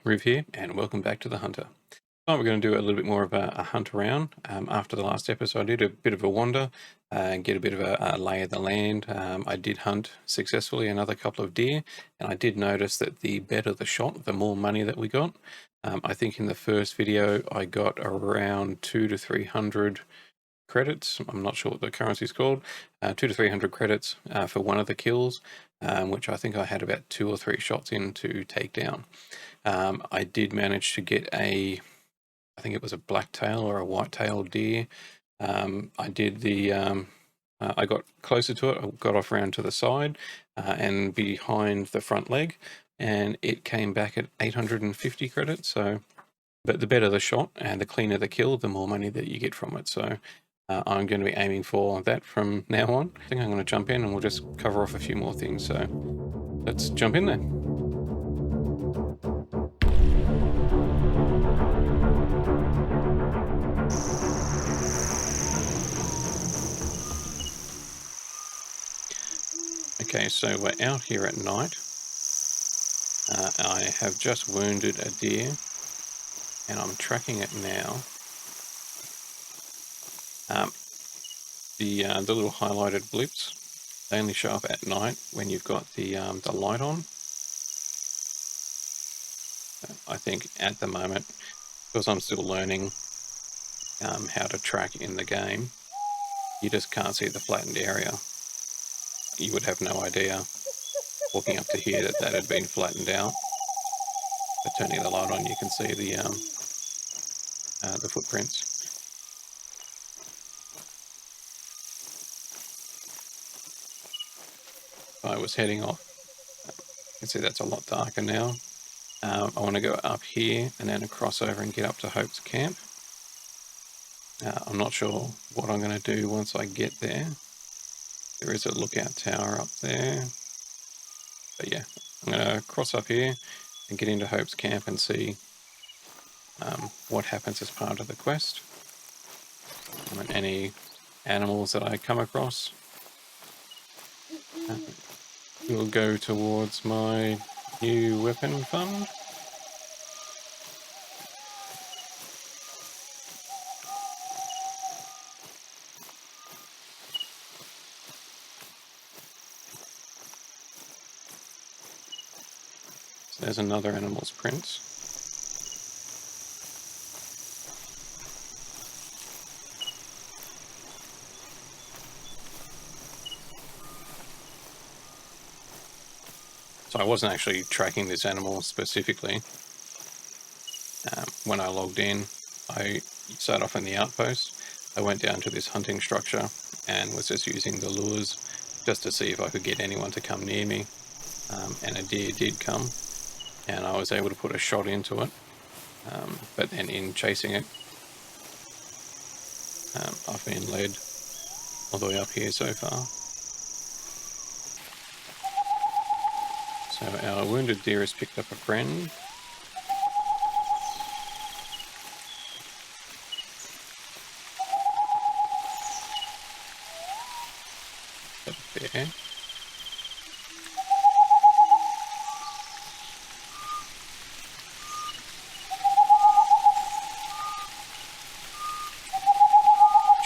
Riv here, and welcome back to the Hunter. Tonight we're going to do a little bit more of a hunt around. After the last episode, I did a bit of a wander and get a bit of a lay of the land. I did hunt successfully another couple of deer, and I did notice that the better the shot, the more money that we got. I think in the first video I got around 200 to 300 credits. I'm not sure what the currency is called. 200 to 300 credits for one of the kills, which I think I had about 2 or 3 shots in to take down. I did manage to get I think it was a black-tail or a white-tailed deer. I got closer to it. I got off around to the side and behind the front leg, and it came back at 850 credits. So, but the better the shot and the cleaner the kill, the more money that you get from it. So I'm going to be aiming for that from now on. I think I'm going to jump in and we'll just cover off a few more things. So let's jump in there. Okay, so we're out here at night. I have just wounded a deer, and I'm tracking it now. The little highlighted blips, they only show up at night when you've got the light on. I think at the moment, because I'm still learning how to track in the game, you just can't see the flattened area. You would have no idea walking up to here that had been flattened out. But turning the light on, you can see the footprints. I was heading off. You can see that's a lot darker now. I want to go up here and then cross over and get up to Hope's camp. I'm not sure what I'm going to do once I get there. There is a lookout tower up there. But yeah, I'm going to cross up here and get into Hope's camp and see what happens as part of the quest. And any animals that I come across will go towards my new weapon fund. So there's another animal's print. So I wasn't actually tracking this animal specifically. When I logged in, I started off in the outpost. I went down to this hunting structure and was just using the lures just to see if I could get anyone to come near me. And a deer did come, and I was able to put a shot into it. But then in chasing it, I've been led all the way up here so far. So our wounded deer has picked up a friend. A bear.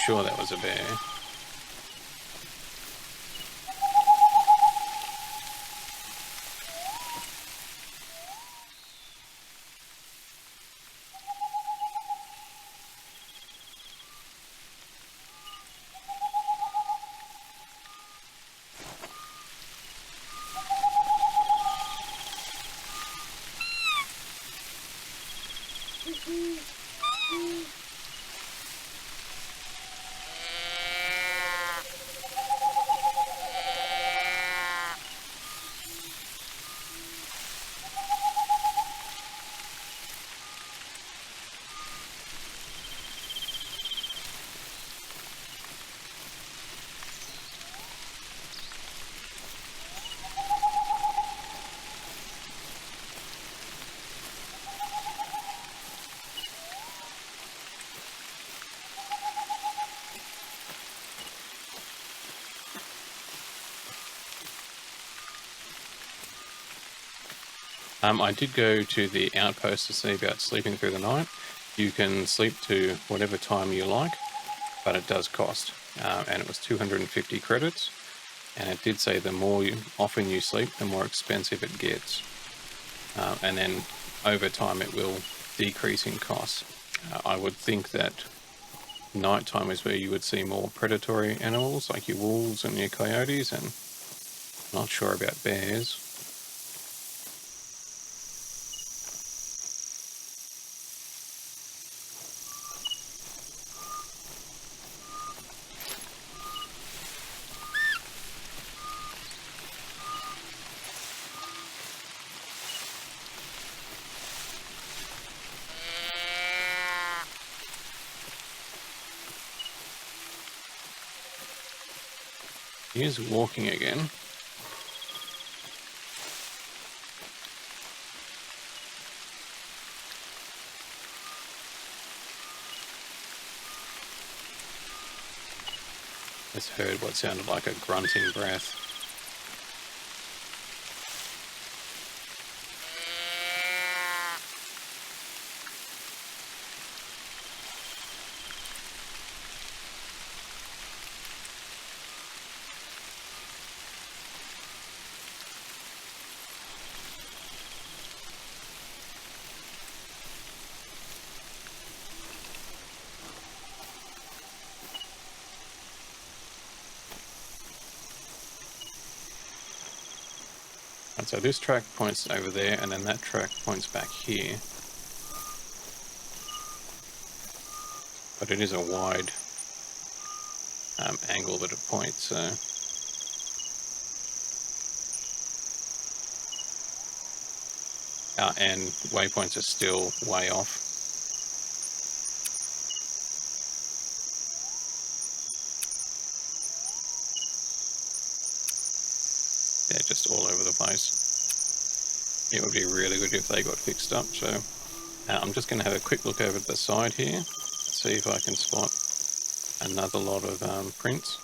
Sure, that was a bear. I did go to the outpost to see about sleeping through the night. You can sleep to whatever time you like, but it does cost. And it was 250 credits. And it did say the more often you sleep, the more expensive it gets. And then over time it will decrease in cost. I would think that nighttime is where you would see more predatory animals like your wolves and your coyotes, and not sure about bears. He is walking again. Just heard what sounded like a grunting breath. And so this track points over there, and then that track points back here. But it is a wide angle that it points, so... and waypoints are still way off. They're just all over the place. It would be really good if they got fixed up, so I'm just going to have a quick look over to the side here, see if I can spot another lot of prints.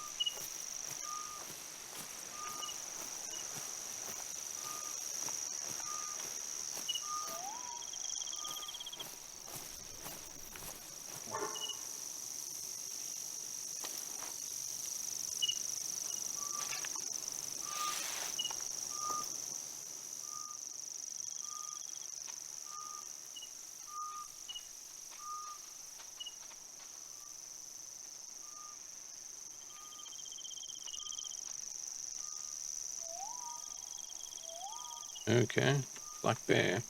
Okay, black bear.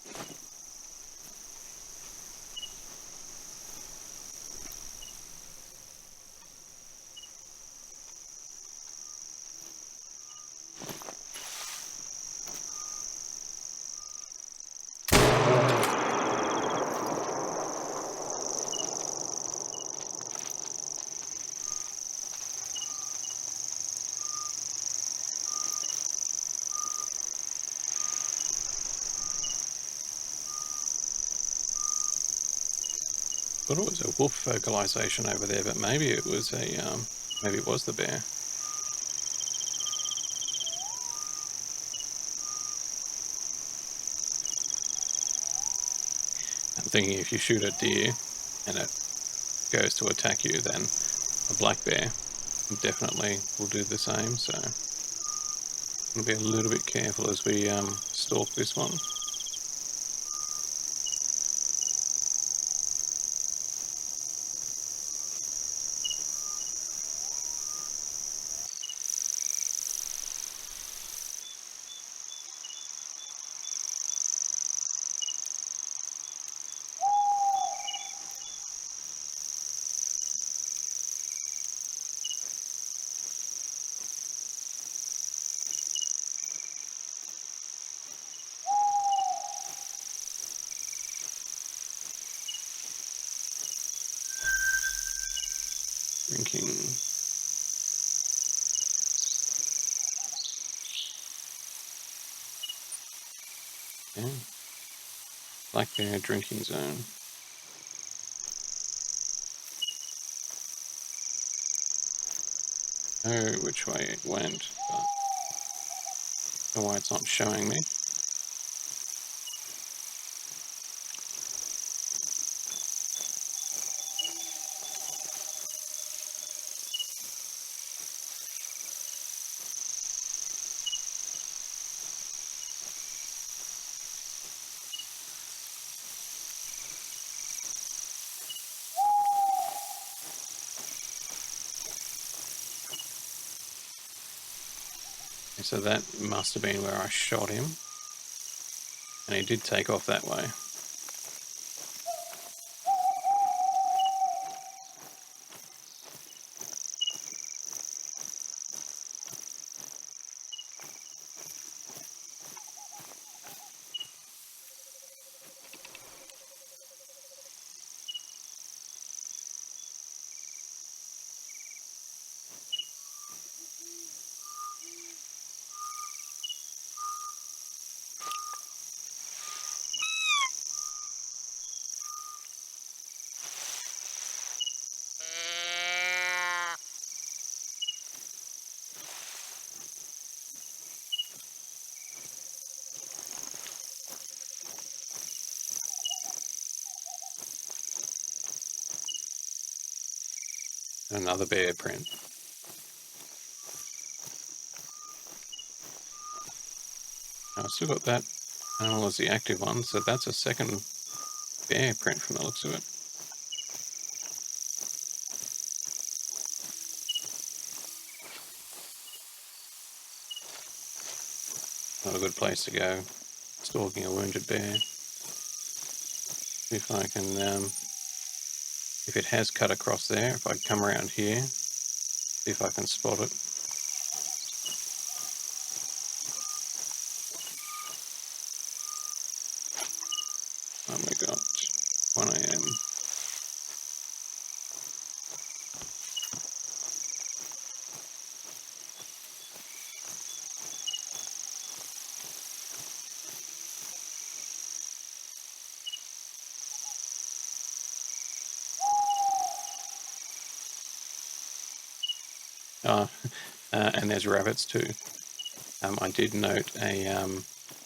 Thought it was a wolf vocalization over there, but maybe it was maybe it was the bear. I'm thinking if you shoot a deer and it goes to attack you, then a black bear definitely will do the same. So we'll be a little bit careful as we stalk this one. Drinking. Yeah. Black bear drinking zone. Oh, which way it went, but I don't know why it's not showing me. So that must have been where I shot him. And he did take off that way. Another bear print. I've still got that animal as the active one, so that's a second bear print from the looks of it. Not a good place to go stalking a wounded bear. See if I can, if it has cut across there, if I come around here, see if I can spot it. Oh my god, 1 AM. And there's rabbits too. I did note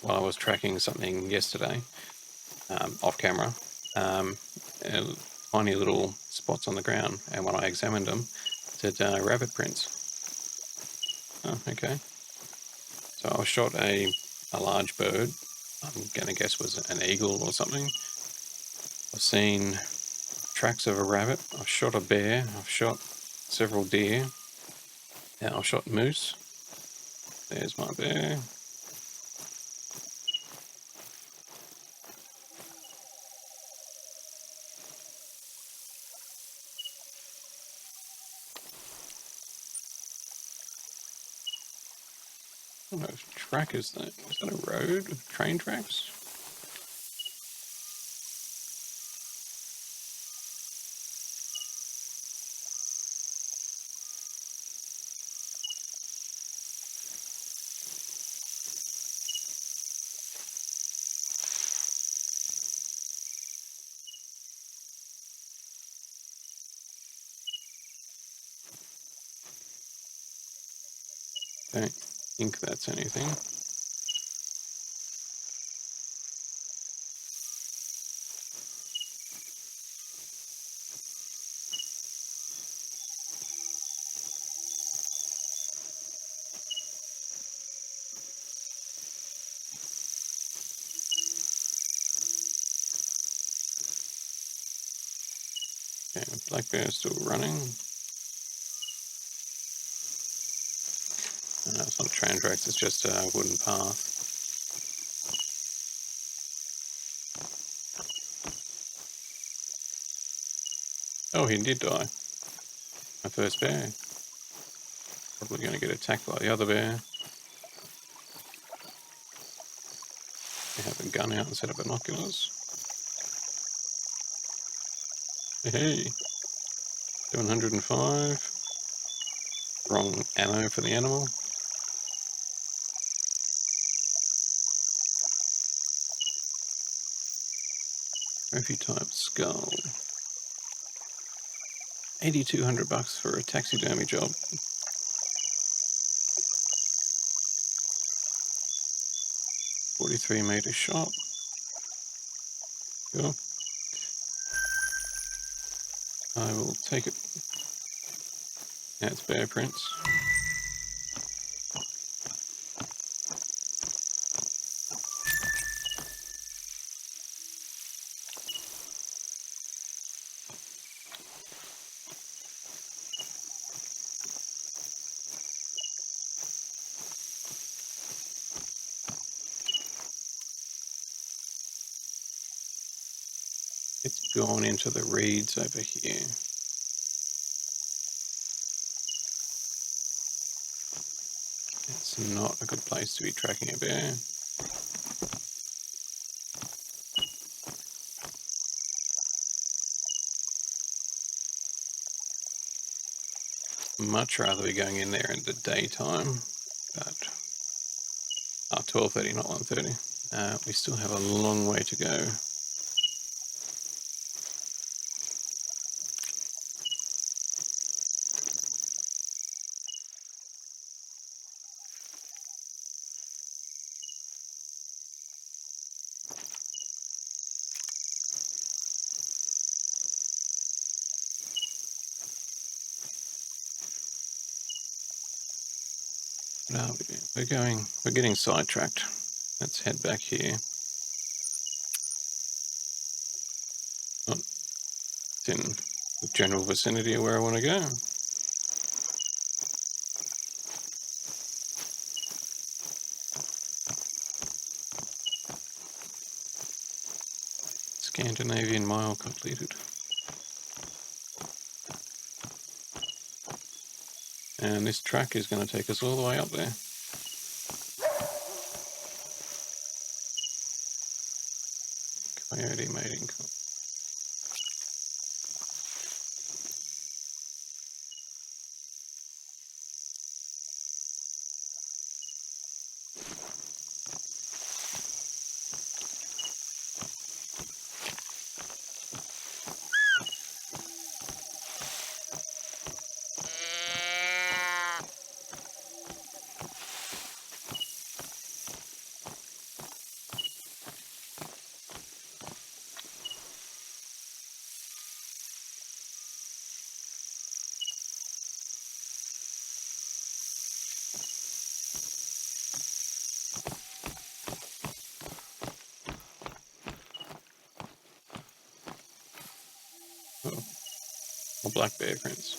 while I was tracking something yesterday, off camera, tiny little spots on the ground, and when I examined them, it said rabbit prints. Oh, okay. So I shot a large bird. I'm going to guess was an eagle or something. I've seen tracks of a rabbit. I've shot a bear. I've shot several deer. Yeah, I've shot moose. There's my bear. What kind of track is that? Is that a road? Train tracks? Don't think that's anything. Okay, black bear is still running. No, it's not train tracks, it's just a wooden path. Oh, he did die. My first bear. Probably going to get attacked by the other bear. They have a gun out instead of binoculars. Hey, 705. Wrong ammo for the animal. Trophy type skull. $8,200 for a taxidermy job. .43 shot. Sure. I will take it. Now it's bear prints. gone into the reeds over here. It's not a good place to be tracking a bear. Much rather be going in there in the daytime, but 12:30, not 1:30. We still have a long way to go. No, we're getting sidetracked. Let's head back here. Not in the general vicinity of where I want to go. Scandinavian mile completed. And this track is going to take us all the way up there. Coyote mating call. Oh, more black bear prints.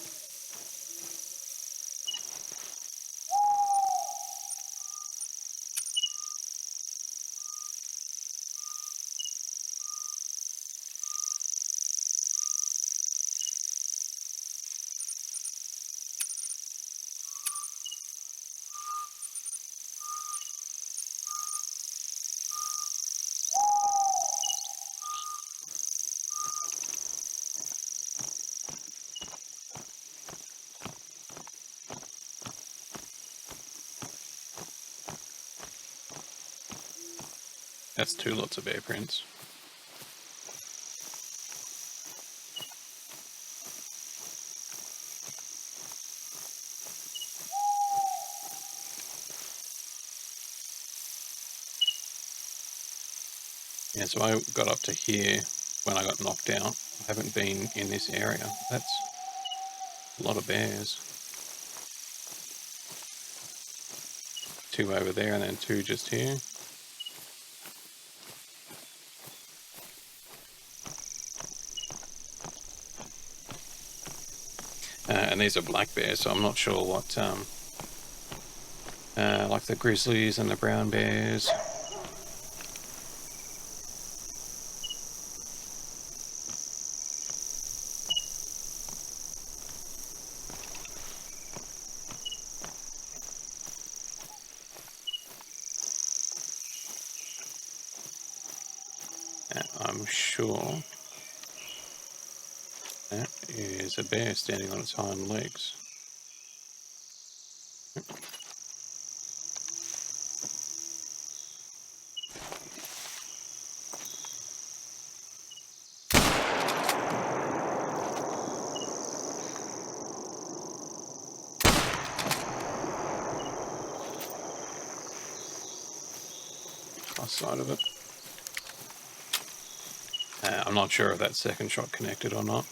That's 2 lots of bear prints. Yeah, so I got up to here when I got knocked out. I haven't been in this area. That's a lot of bears. 2 over there and then 2 just here. And these are black bears, so I'm not sure what, like the grizzlies and the brown bears. I'm sure that is a bear standing on its hind legs. Plus side of it. I'm not sure if that second shot connected or not.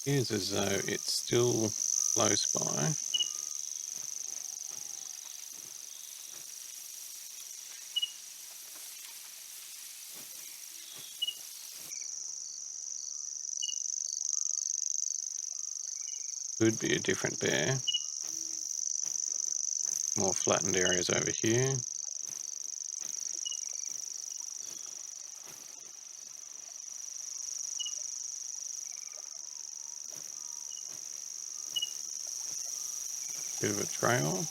Appears as though it's still close by. Could be a different bear. More flattened areas over here. Bit of a trail.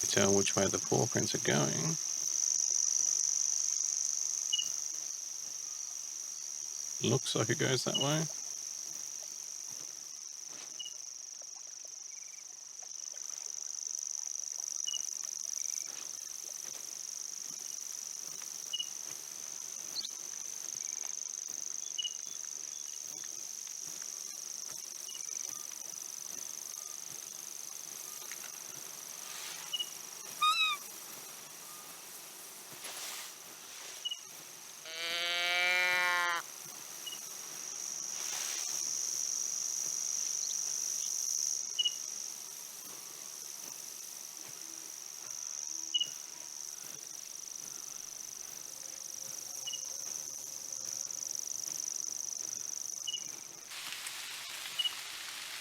Tell which way the paw prints are going. Looks like it goes that way.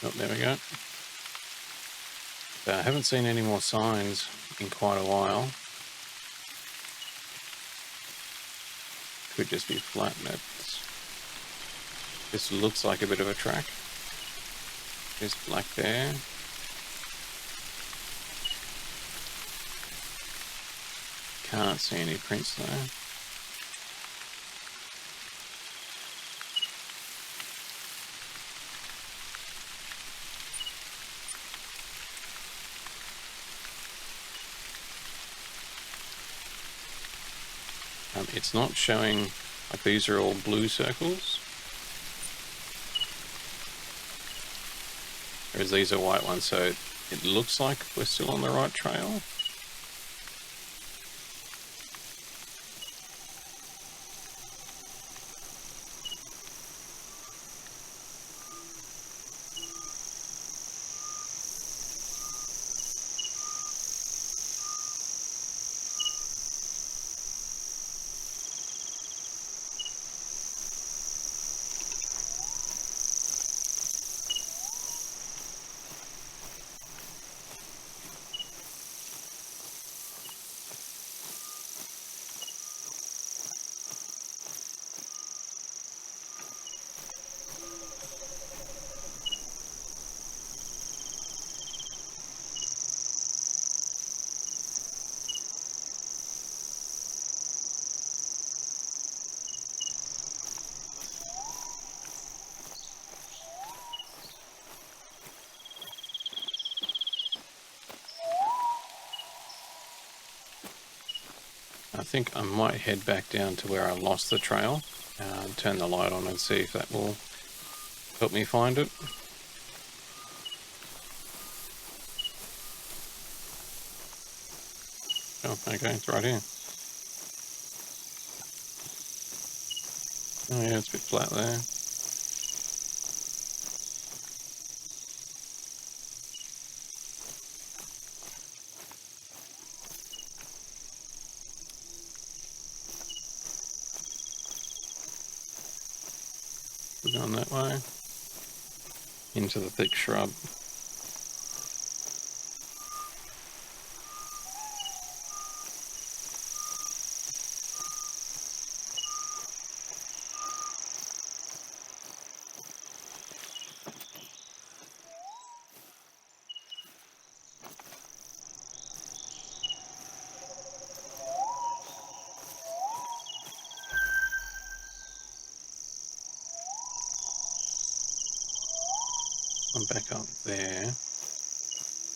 Oh, there we go. I haven't seen any more signs in quite a while. Could just be flat nets. This looks like a bit of a track. There's black there. Can't see any prints though. It's not showing, like these are all blue circles. Whereas these are white ones, so it looks like we're still on the right trail. I think I might head back down to where I lost the trail, turn the light on and see if that will help me find it. Oh, okay, it's right here. Oh yeah, it's a bit flat there. We're going that way. Into the thick shrub. I'm back up there.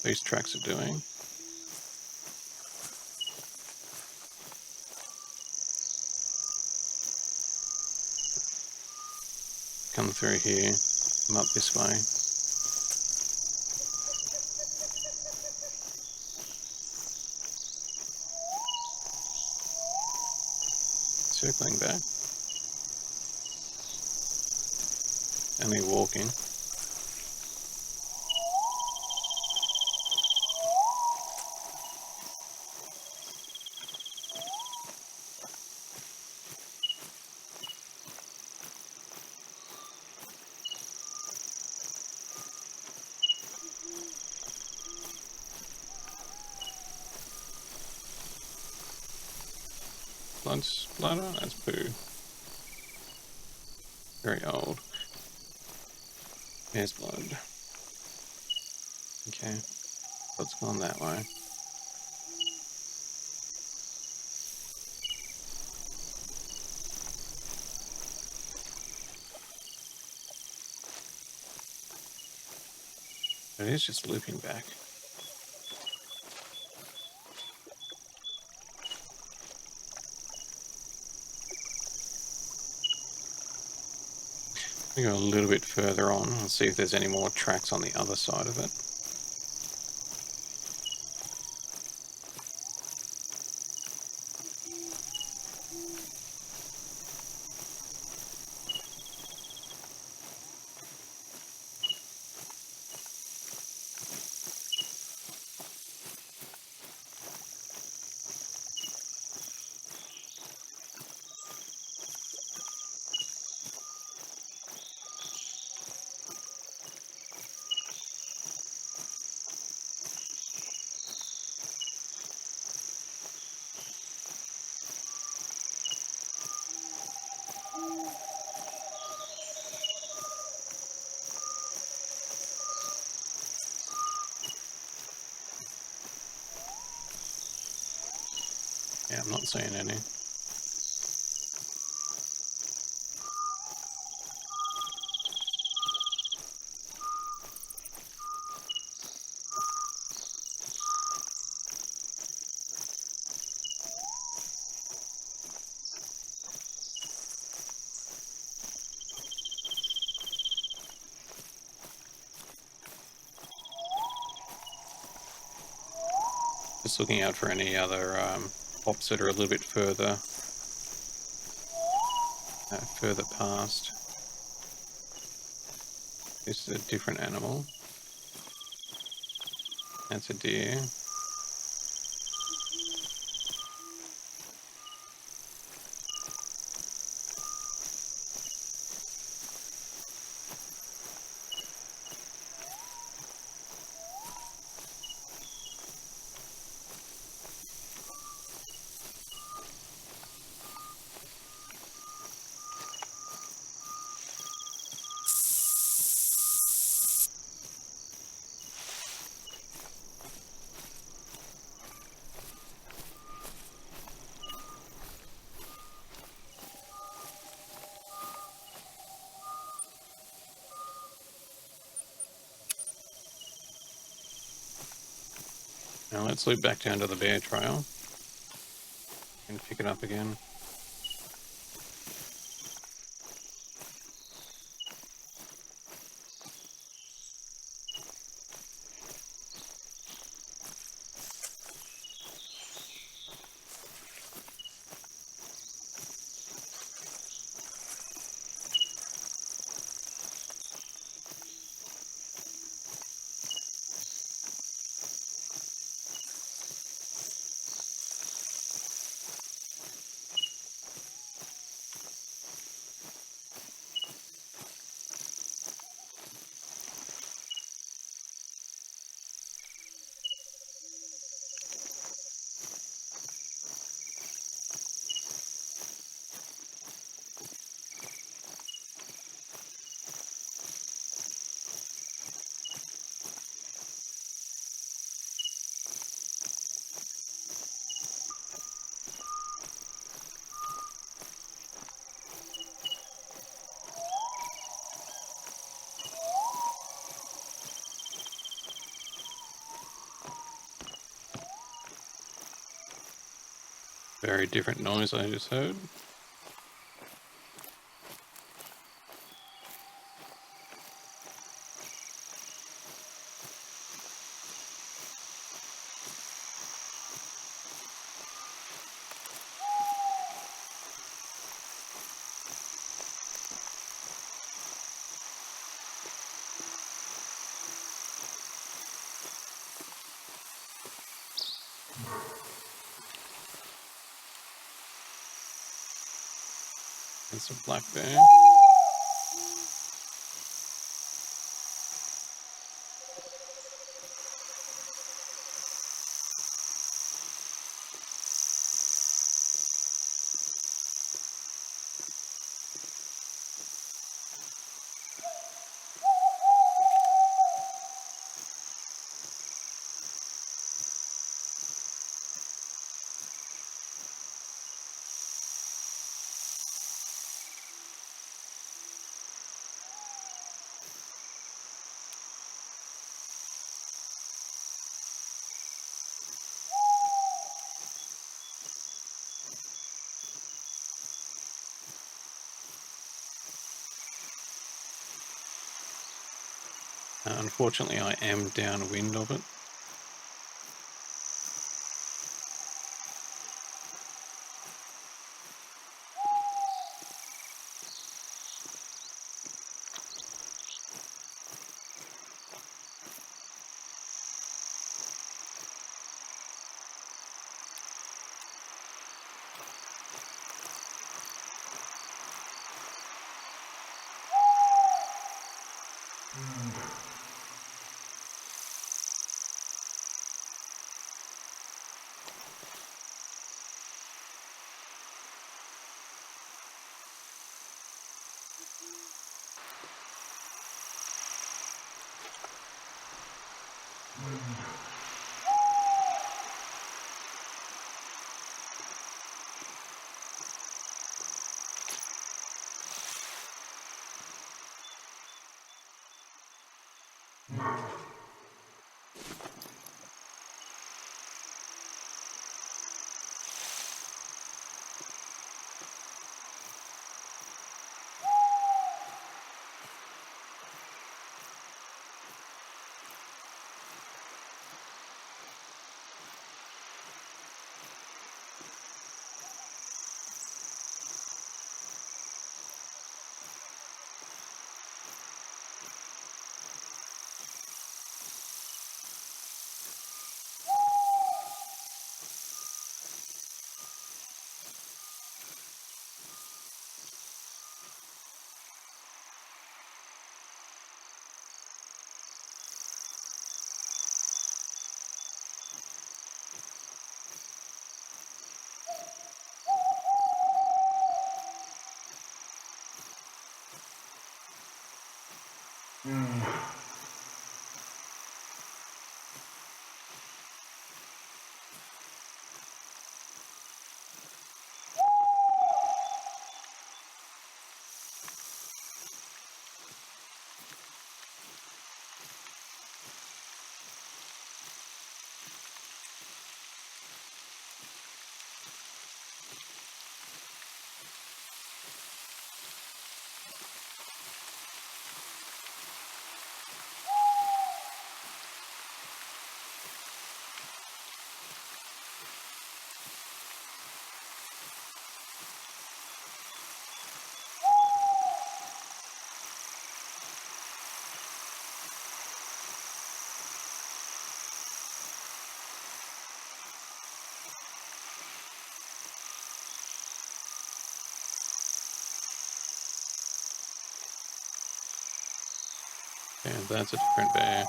These tracks are doing. Come through here, come up this way. Circling back. Only walking. Blood splatter? That's poo. Very old. There's blood. Okay, let's go on that way. It is just looping back. We go a little bit further on and see if there's any more tracks on the other side of it. Yeah, I'm not seeing any. Just looking out for any other pops that are a little bit further past. This is a different animal. That's a deer. Now let's loop back down to the bear trail and pick it up again. Very different noise I just heard. And some black bear. Unfortunately, I am downwind of it. that's a different bear.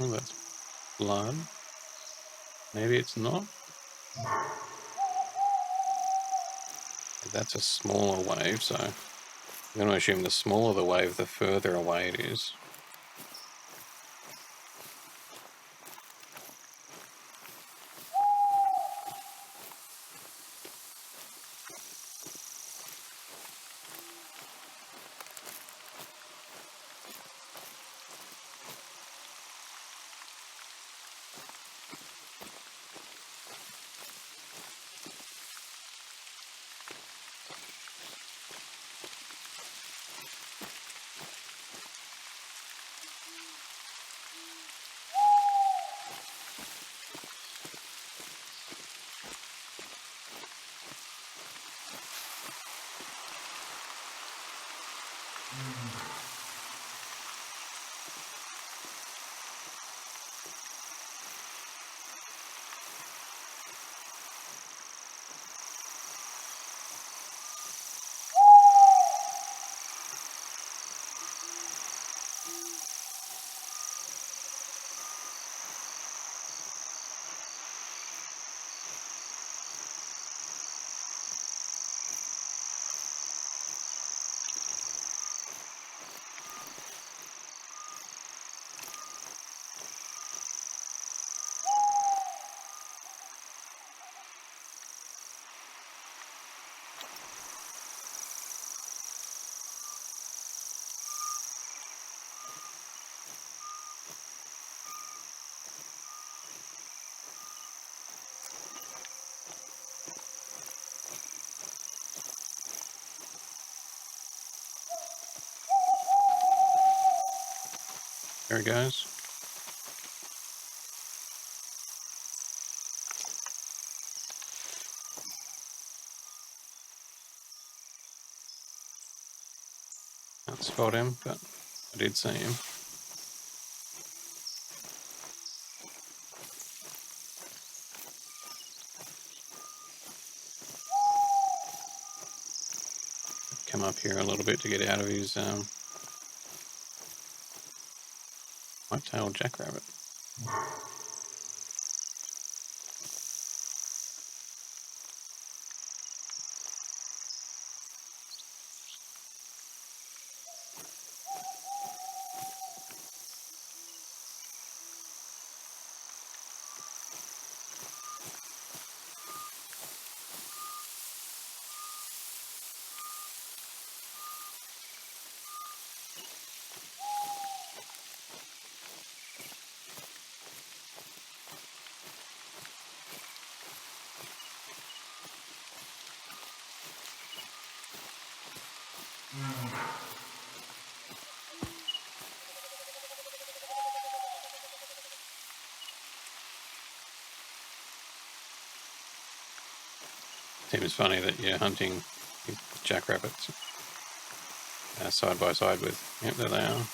Oh, that's blood. Maybe it's not. That's a smaller wave, so I'm going to assume the smaller the wave, the further away it is. There it goes. Can't spot him, but I did see him. Come up here a little bit to get out of his white-tailed jackrabbit. Seems funny that you're hunting jackrabbits side by side with. Yep, there they are.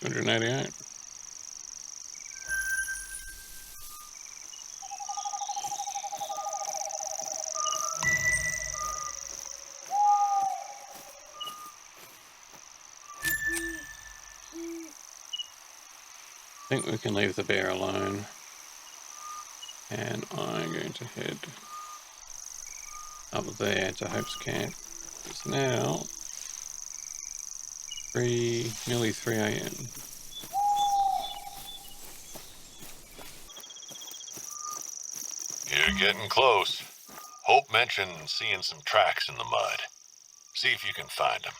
$288. I think we can leave the bear alone, and I'm going to head up there to Hope's camp. It's now nearly 3 a.m. You're getting close. Hope mentioned seeing some tracks in the mud. See if you can find them.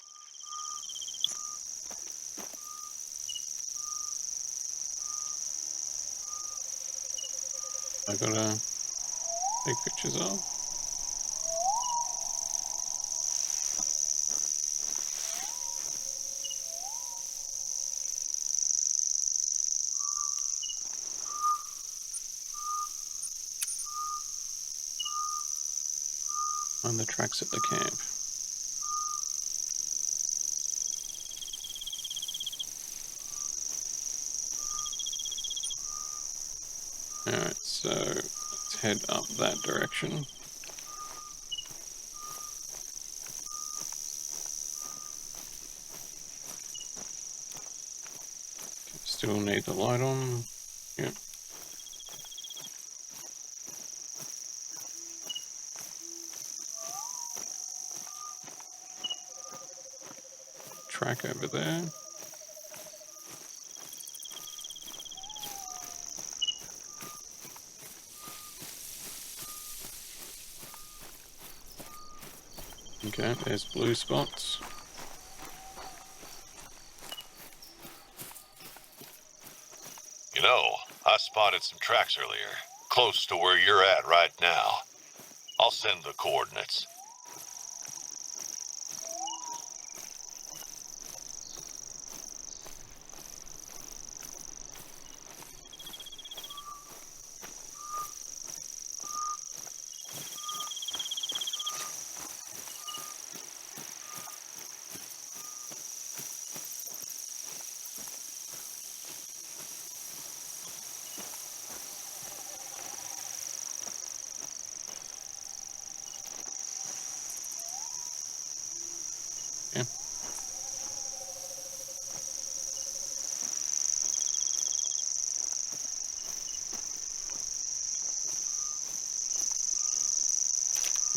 I gotta take pictures of. On the tracks at the camp. Alright, so let's head up that direction. Still need the light on. Yep. Track over there. Okay, there's blue spots. You know, I spotted some tracks earlier, close to where you're at right now. I'll send the coordinates. Yeah.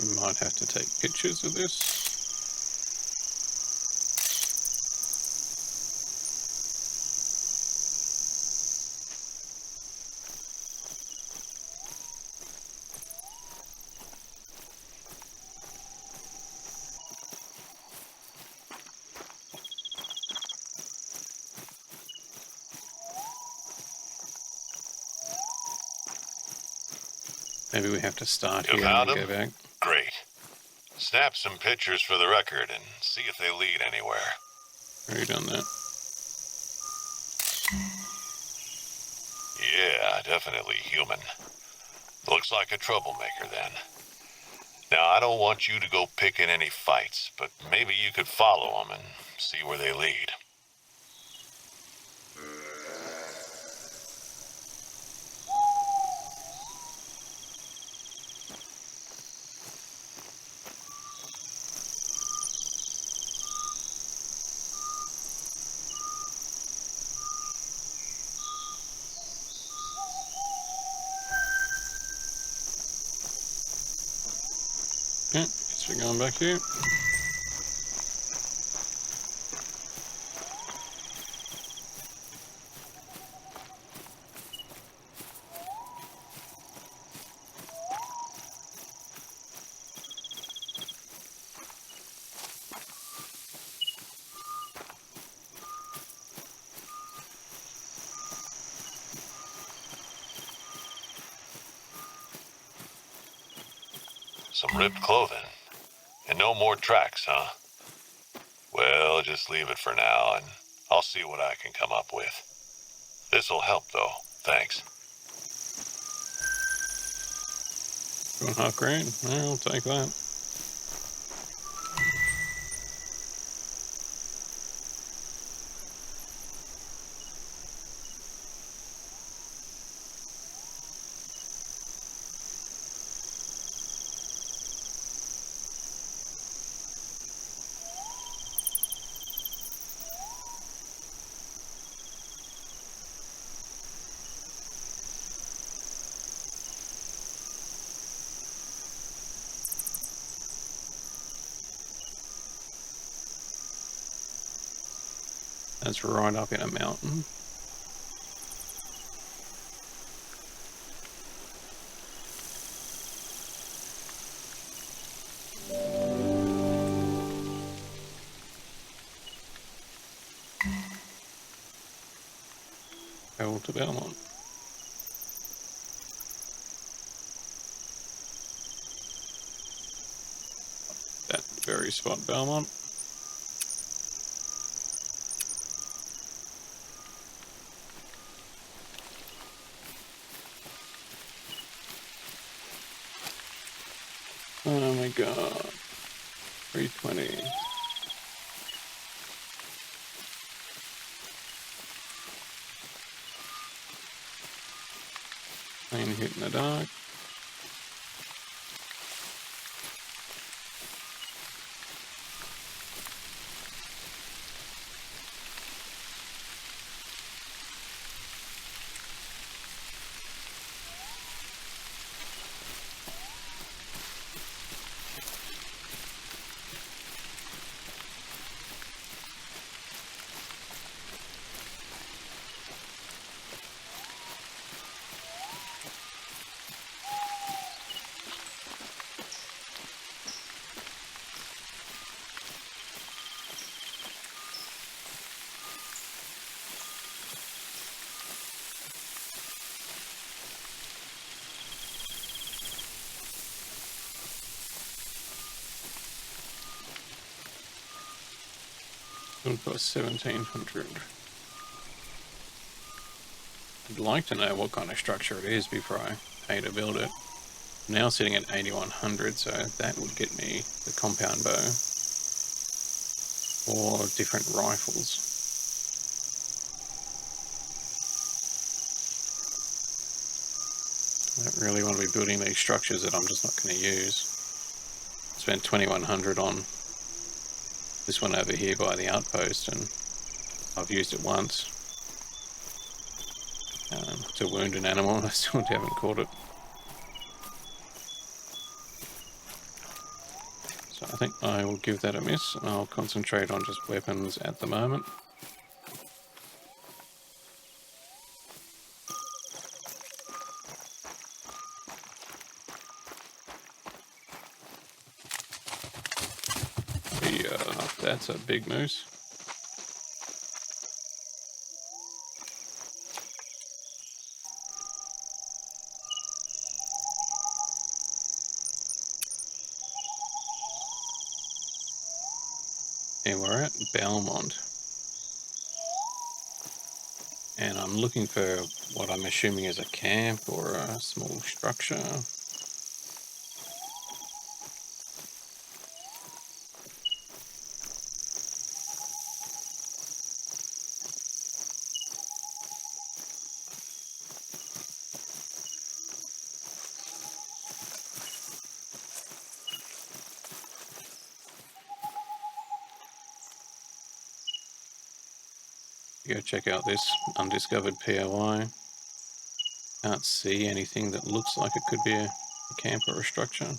We might have to take pictures of this. Maybe we have to start You here found and then them? go back. Great. Snap some pictures for the record and see if they lead anywhere. Already done that. Yeah, definitely human. Looks like a troublemaker then. Now, I don't want you to go picking any fights, but maybe you could follow them and see where they lead. Yeah, guess we're going back here. Some ripped clothing. And no more tracks, huh? Well, just leave it for now, and I'll see what I can come up with. This'll help, though. Thanks. 2.5 grand. I'll take that. That's right up in a mountain. Go to Balmont. That very spot, Balmont. We my god. 320. Clean hit in the dark. It'll cost 1,700. I'd like to know what kind of structure it is before I pay to build it. I'm now sitting at 8,100, so that would get me the compound bow or different rifles. I don't really want to be building these structures that I'm just not going to use. Spent 2,100 on this one over here by the outpost, and I've used it once to wound an animal. I still haven't caught it. So I think I will give that a miss. I'll concentrate on just weapons at the moment. Yeah, that's a big moose. And we're at Balmont. And I'm looking for what I'm assuming is a camp or a small structure. Go check out this undiscovered POI. Can't see anything that looks like it could be a camp or a structure.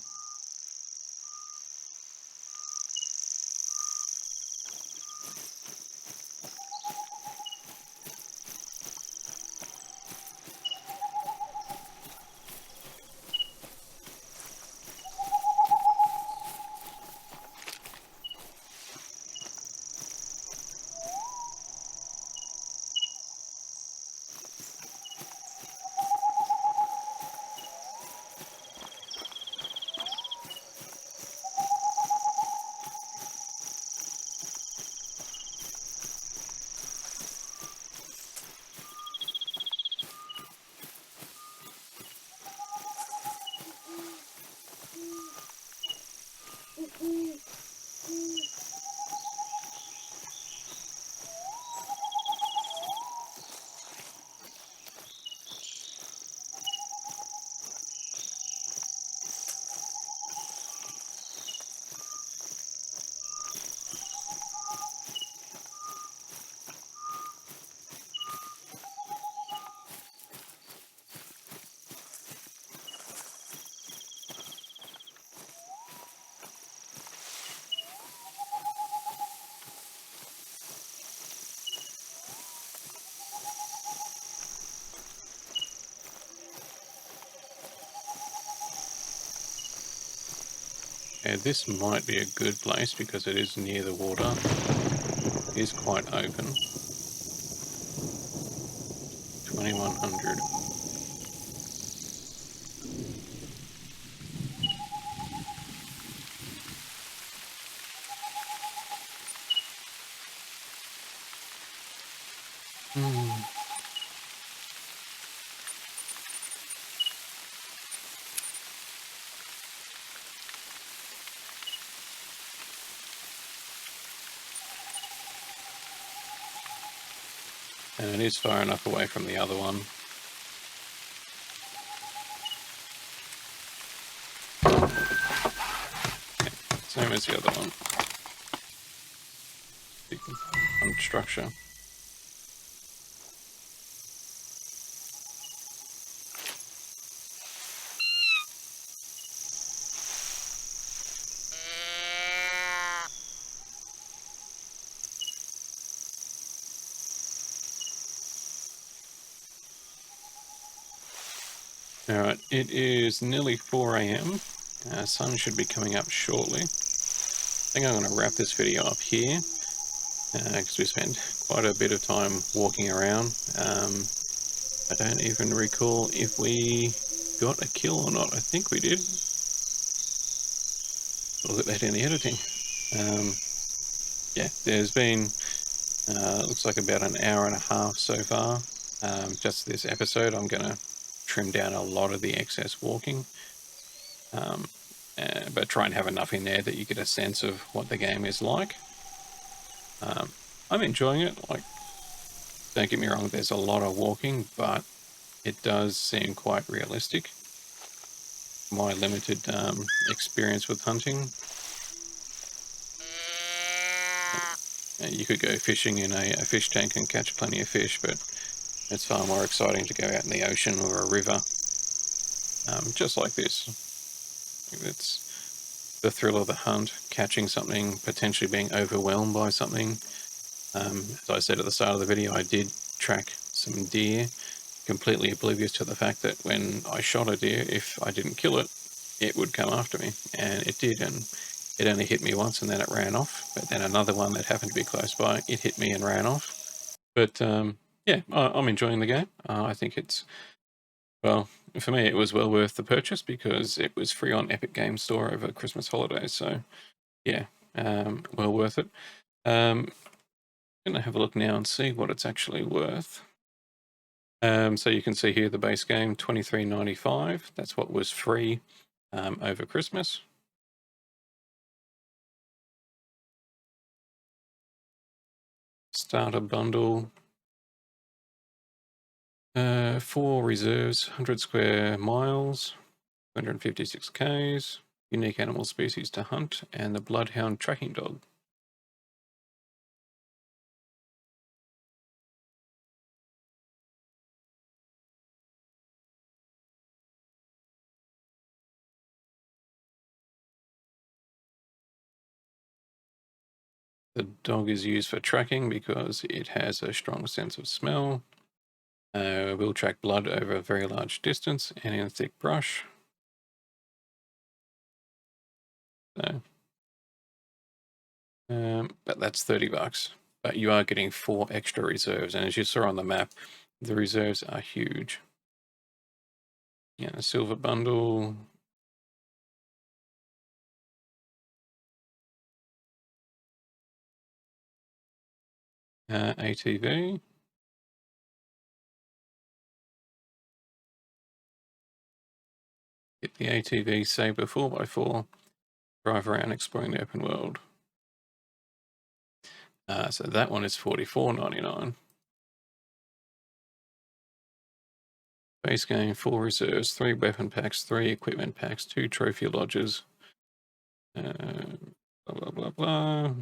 And this might be a good place because it is near the water. It is quite open. 2,100. And it is far enough away from the other one. Same as the other one. On structure. Alright, it is nearly 4 a.m. Sun should be coming up shortly. I think I'm going to wrap this video up here because we spent quite a bit of time walking around. I don't even recall if we got a kill or not. I think we did. Look at that in the editing. Yeah, there's been looks like about an hour and a half so far. Just this episode, I'm going to trim down a lot of the excess walking, but try and have enough in there that you get a sense of what the game is like. I'm enjoying it. Like, don't get me wrong, there's a lot of walking, but it does seem quite realistic. My limited experience with hunting. You could go fishing in a fish tank and catch plenty of fish, but it's far more exciting to go out in the ocean or a river, just like this. It's the thrill of the hunt, catching something, potentially being overwhelmed by something. As I said at the start of the video, I did track some deer, completely oblivious to the fact that when I shot a deer, if I didn't kill it, it would come after me, and it did, and it only hit me once and then it ran off. But then another one that happened to be close by, it hit me and ran off. But yeah, I'm enjoying the game. I think it's, well, for me, it was well worth the purchase because it was free on Epic Games Store over Christmas holidays. So yeah, well worth it. I'm going to have a look now and see what it's actually worth. So you can see here the base game, $23.95. That's what was free over Christmas. Starter bundle. 4 reserves, 100 square miles, 256 Ks, unique animal species to hunt, and the bloodhound tracking dog. The dog is used for tracking because it has a strong sense of smell. Will track blood over a very large distance and in thick brush. So, but that's $30. But you are getting 4 extra reserves, and as you saw on the map, the reserves are huge. Yeah, a silver bundle. ATV. Get the ATV Sabre 4x4. Drive around exploring the open world. So that one is $44.99. Base game, 4 reserves, 3 weapon packs, 3 equipment packs, 2 trophy lodges. Blah, blah, blah, blah.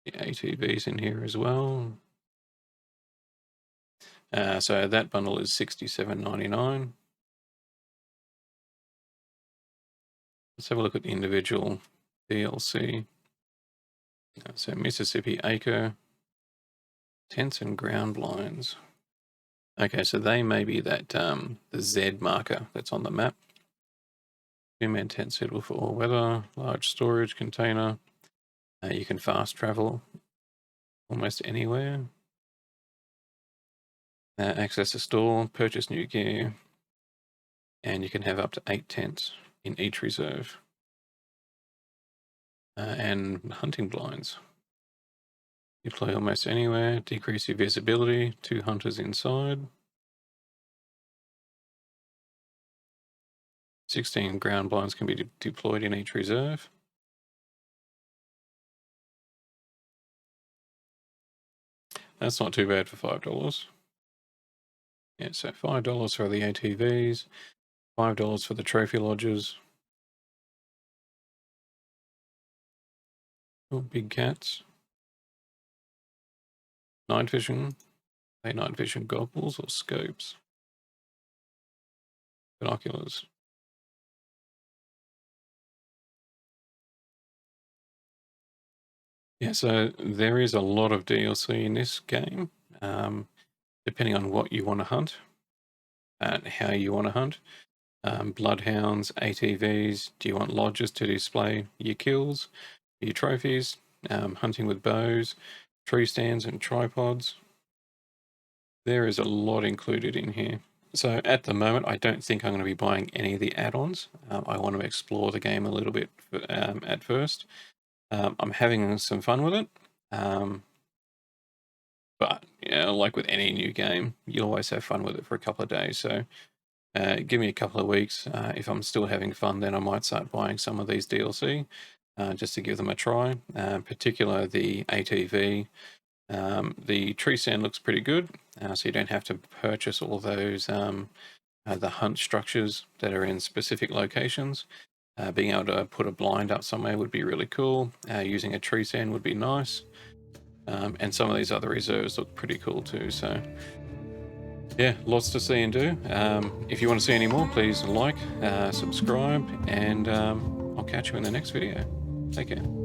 The ATV's in here as well. So that bundle is $67.99. Let's have a look at the individual DLC. So Mississippi Acre, tents and ground blinds. Okay, so they may be that the Z marker that's on the map. 2-man tent suitable for all weather, large storage container. You can fast travel almost anywhere. Access a store, purchase new gear, and you can have up to 8 tents in each reserve. And hunting blinds. Deploy almost anywhere, decrease your visibility, 2 hunters inside. 16 ground blinds can be deployed in each reserve. That's not too bad for $5. Yeah, so $5 for the ATVs, $5 for the trophy lodges. Oh, big cats. Night vision. Are they night vision goggles or scopes? Binoculars. Yeah, so there is a lot of DLC in this game, depending on what you want to hunt and how you want to hunt. Bloodhounds, ATVs. Do you want lodges to display your kills, your trophies? Hunting with bows, tree stands, and tripods. There is a lot included in here. So at the moment, I don't think I'm going to be buying any of the add-ons. I want to explore the game a little bit at first. I'm having some fun with it. But, like with any new game, you always have fun with it for a couple of days. So give me a couple of weeks. If I'm still having fun, then I might start buying some of these DLC just to give them a try. Particular the ATV. The tree stand looks pretty good, so you don't have to purchase all those the hunt structures that are in specific locations. Being able to put a blind up somewhere would be really cool. Using a tree stand would be nice. And some of these other reserves look pretty cool too. So yeah, lots to see and do. If you want to see any more, please like, subscribe, and I'll catch you in the next video. Take care.